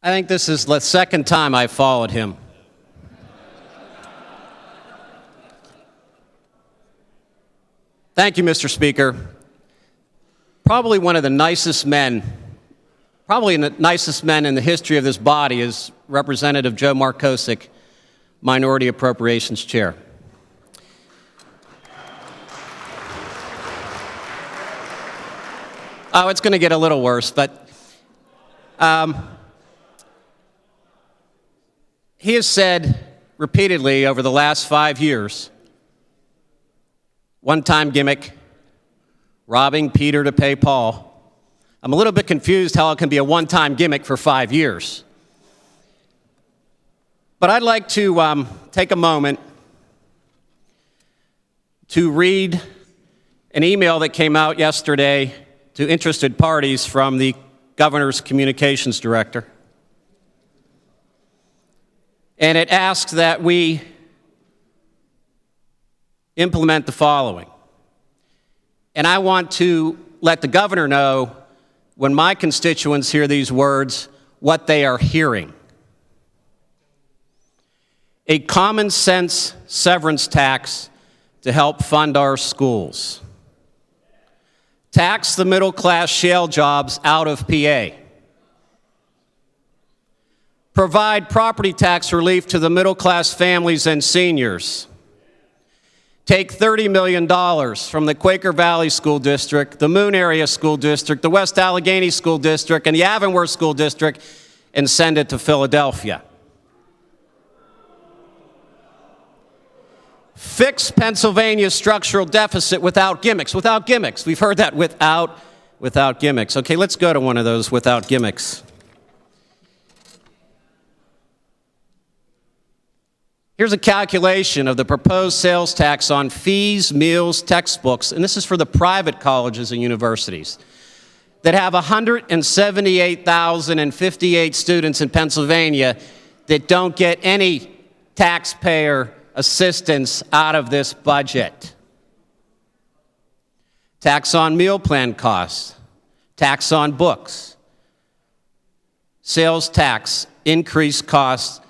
I think this is the second time I've followed him. Thank you, Mr. Speaker. Probably one of the nicest men, in the history of this body is Representative Joe Markosic, Minority Appropriations Chair. Oh, it's going to get a little worse, but he has said repeatedly over the last 5 years, one-time gimmick, robbing Peter to pay Paul. I'm a little bit confused how it can be a one-time gimmick for 5 years. But I'd like to take a moment to read an email that came out yesterday to interested parties from the governor's communications director. And it asks that we implement the following. And I want to let the governor know, when my constituents hear these words, what they are hearing. A common sense severance tax to help fund our schools. Tax the middle class shale jobs out of PA. Provide property tax relief to the middle class families and seniors. Take $30 million from the Quaker Valley School District, the Moon Area School District, the West Allegheny School District, and the Avonworth School District, and send it to Philadelphia. Fix Pennsylvania's structural deficit without gimmicks. Without gimmicks. We've heard that without gimmicks. Okay, let's go to one of those without gimmicks. Here's a calculation of the proposed sales tax on fees, meals, textbooks, and this is for the private colleges and universities that have 178,058 students in Pennsylvania that don't get any taxpayer assistance out of this budget. Tax on meal plan costs, tax on books, sales tax, increased costs,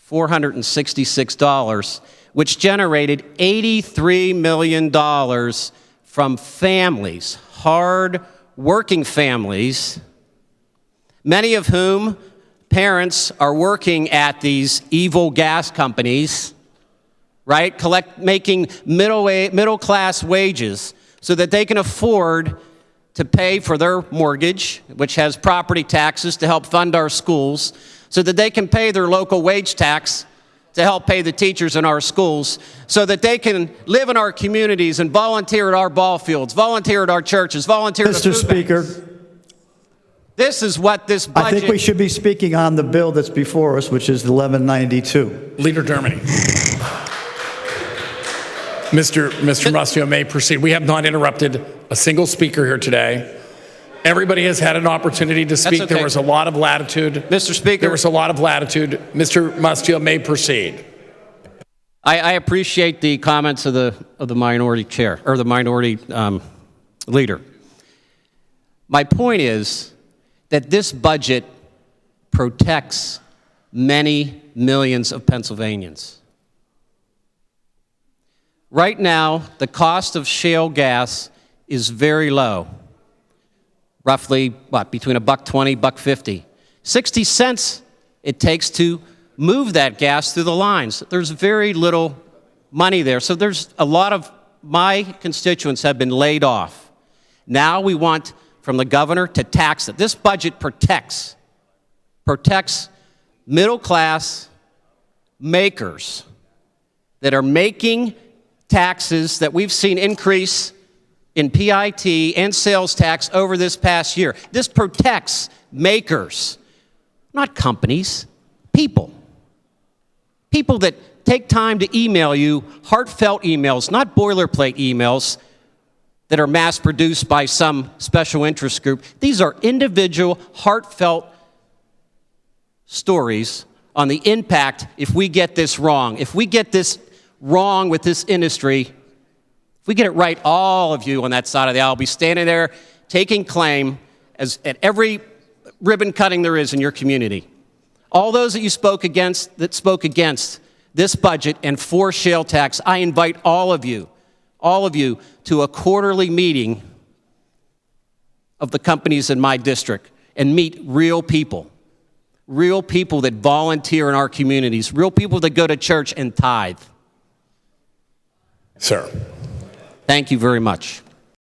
$466, which generated $83 million from families, hard-working families, many of whom parents are working at these evil gas companies, right? Making middle-class wages so that they can afford to pay for their mortgage, which has property taxes to help fund our schools, so that they can pay their local wage tax to help pay the teachers in our schools, so that they can live in our communities and volunteer at our ball fields, volunteer at our churches, volunteer at the food banks. Mr. Speaker, this is what this budget... I think we should be speaking on the bill that's before us, which is 1192. Leader Germany. Mr. Mustio may proceed. We have not interrupted a single speaker here today. Everybody has had an opportunity to speak. Okay. There was a lot of latitude. Mr. Speaker. There was a lot of latitude. Mr. Mustio may proceed. I appreciate the comments of the minority chair, or the minority leader. My point is that this budget protects many millions of Pennsylvanians. Right now, the cost of shale gas is very low. Roughly, between $1.20, $1.50. 60 cents it takes to move that gas through the lines. There's very little money there. So there's a lot of my constituents have been laid off. Now we want from the governor to tax it. This budget protects middle class makers that are making taxes that we've seen increase in PIT and sales tax over this past year. This protects makers, not companies, people. People that take time to email you heartfelt emails, not boilerplate emails that are mass-produced by some special interest group. These are individual, heartfelt stories on the impact if we get this wrong. If we get this wrong with this industry, if we get it right, all of you on that side of the aisle will be standing there taking claim at every ribbon cutting there is in your community. All those that spoke against this budget and for shale tax, I invite all of you to a quarterly meeting of the companies in my district and meet real people that volunteer in our communities, real people that go to church and tithe. Sir. Thank you very much.